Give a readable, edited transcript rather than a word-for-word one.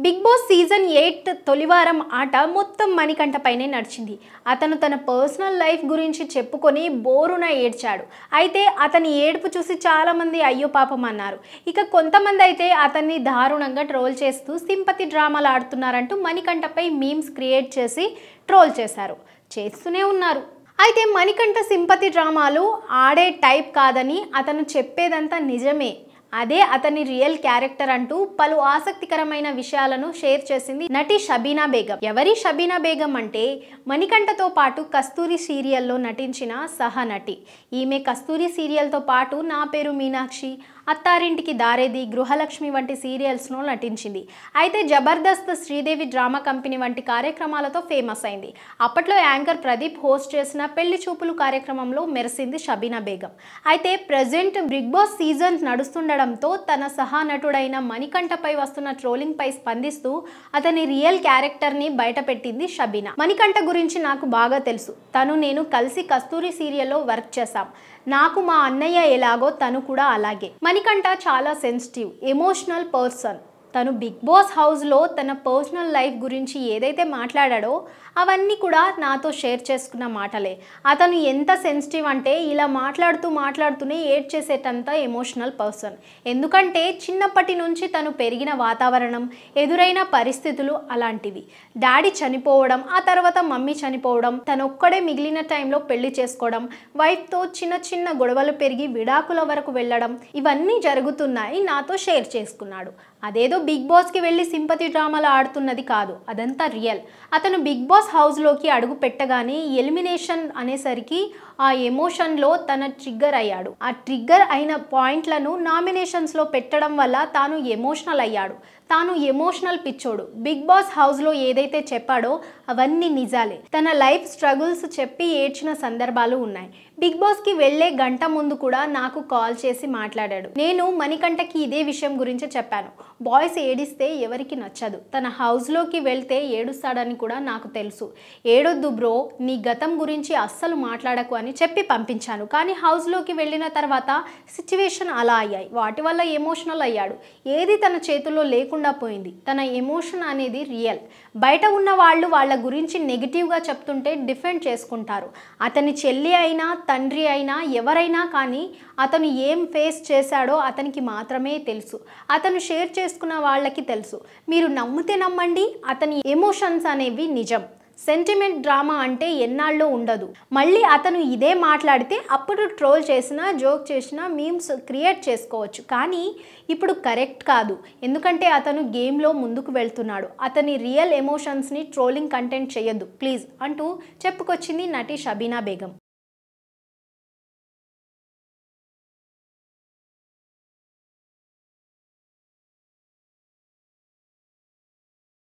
Big boss season 8 తొలివారం ఆట మొత్తం మణికంఠ పైనే నడిచింది. అతను తన పర్సనల్ లైఫ్ గురించి చెప్పుకొని బోరున ఏడ్చాడు. అయితే అతని ఏడుపు చూసి చాలామంది అయ్యో పాపం అన్నారు. ఇక కొంతమంది అయితే అతన్ని దారుణంగా ట్రోల్ చేస్తూ సింపతి డ్రామాలు ఆడుతున్నారంటూ మణికంఠపై మీమ్స్ క్రియేట్ చేసి ట్రోల్ చేస్తూనే ఉన్నారు. అయితే మణికంఠ సింపతి డ్రామాలు ఆడే టైప్ కాదని, అతను చెప్పేదంతా నిజమే, అదే అతని రియల్ క్యారెక్టర్ అంటూ పలు ఆసక్తికరమైన విషయాలను షేర్ చేసింది నటి షబీనా బేగం. ఎవరి షబీనా బేగం అంటే మణికంఠతో పాటు కస్తూరి సీరియల్లో నటించిన సహనటి. ఈమె కస్తూరి సీరియల్తో పాటు నా పేరు మీనాక్షి, అత్తారింటికి దారేది, గృహలక్ష్మి వంటి సీరియల్స్లో నటించింది. అయితే జబర్దస్త్, శ్రీదేవి డ్రామా కంపెనీ వంటి కార్యక్రమాలతో ఫేమస్ అయింది. అప్పట్లో యాంకర్ ప్రదీప్ హోస్ట్ చేసిన పెళ్లి చూపులు కార్యక్రమంలో మెరిసింది షబీనా బేగం. అయితే ప్రజెంట్ బిగ్ బాస్ సీజన్ నడుస్తుండడంతో తన సహానటుడైన మణికంఠపై వస్తున్న ట్రోలింగ్ పై స్పందిస్తూ అతని రియల్ క్యారెక్టర్ని బయటపెట్టింది షబీనా. మణికంఠ గురించి నాకు బాగా తెలుసు. నేను కలిసి కస్తూరి సీరియల్లో వర్క్ చేశాం. నాకు మా అన్నయ్య ఎలాగో తను కూడా అలాగే. మణికంఠ చాలా సెన్సిటివ్, ఎమోషనల్ పర్సన్. తను బిగ్ బాస్ హౌస్లో తన పర్సనల్ లైఫ్ గురించి ఏదైతే మాట్లాడాడో అవన్నీ కూడా నాతో షేర్ చేసుకున్న మాటలే. అతను ఎంత సెన్సిటివ్ అంటే ఇలా మాట్లాడుతూనే ఏడ్ చేసేటంత ఎమోషనల్ పర్సన్. ఎందుకంటే చిన్నప్పటి నుంచి తను పెరిగిన వాతావరణం, ఎదురైన పరిస్థితులు అలాంటివి. డాడీ చనిపోవడం, ఆ తర్వాత మమ్మీ చనిపోవడం, తనొక్కడే మిగిలిన టైంలో పెళ్లి చేసుకోవడం, వైఫ్తో చిన్న గొడవలు పెరిగి విడాకుల వరకు వెళ్ళడం, ఇవన్నీ జరుగుతున్నాయి నాతో షేర్ చేసుకున్నాడు. అదేదో బిగ్ బాస్కి వెళ్ళి సింపతి డ్రామాలు ఆడుతున్నది కాదు, అదంతా రియల్. అతను బిగ్ బాస్ హౌస్లోకి అడుగు పెట్టగానే ఎలిమినేషన్ అనేసరికి ఆ ఎమోషన్లో తన ట్రిగ్గర్ అయ్యాడు. ఆ ట్రిగ్గర్ అయిన పాయింట్లను నామినేషన్స్లో పెట్టడం వల్ల తాను ఎమోషనల్ అయ్యాడు. తాను ఎమోషనల్ పిచ్చోడు. బిగ్ బాస్ హౌస్లో ఏదైతే చెప్పాడో అవన్నీ నిజాలే. తన లైఫ్ స్ట్రగుల్స్ చెప్పి ఏడ్చిన సందర్భాలు ఉన్నాయి. బిగ్ బాస్కి వెళ్లే గంట ముందు కూడా నాకు కాల్ చేసి మాట్లాడాడు. నేను మణికంఠకి ఇదే విషయం గురించి చెప్పాను. బాయ్స్ ఏడిస్తే ఎవరికి నచ్చదు. తన హౌస్లోకి వెళ్తే ఏడుస్తాడని కూడా నాకు తెలుసు. ఏడొద్దు బ్రో, నీ గతం గురించి అస్సలు మాట్లాడకు అని చెప్పి పంపించాను. కానీ హౌస్లోకి వెళ్ళిన తర్వాత సిచ్యువేషన్ అలా అయ్యాయి. వాటి వల్ల ఎమోషనల్ అయ్యాడు. ఏది తన చేతుల్లో లేకుండా పోయింది. తన ఎమోషన్ అనేది రియల్. బయట ఉన్న వాళ్ళు వాళ్ళ గురించి నెగిటివ్గా చెప్తుంటే డిఫెండ్ చేసుకుంటారు. అతని చెల్లి అయినా తండ్రి అయినా ఎవరైనా కానీ అతను ఏం ఫేస్ చేశాడో అతనికి మాత్రమే తెలుసు. అతను షేర్ చేసుకున్న వాళ్ళకి తెలుసు. మీరు నమ్మితే నమ్మండి, అతని ఎమోషన్స్ అనేవి నిజం. సెంటిమెంట్ డ్రామా అంటే ఎన్నాళ్ళో ఉండదు. మళ్ళీ అతను ఇదే మాట్లాడితే అప్పుడు ట్రోల్ చేసినా, జోక్ చేసినా, మీమ్స్ క్రియేట్ చేసుకోవచ్చు. కానీ ఇప్పుడు కరెక్ట్ కాదు. ఎందుకంటే అతను గేమ్లో ముందుకు వెళ్తున్నాడు. అతని రియల్ ఎమోషన్స్ని ట్రోలింగ్ కంటెంట్ చేయొద్దు ప్లీజ్ అంటూ చెప్పుకొచ్చింది నటి షబీనా బేగం.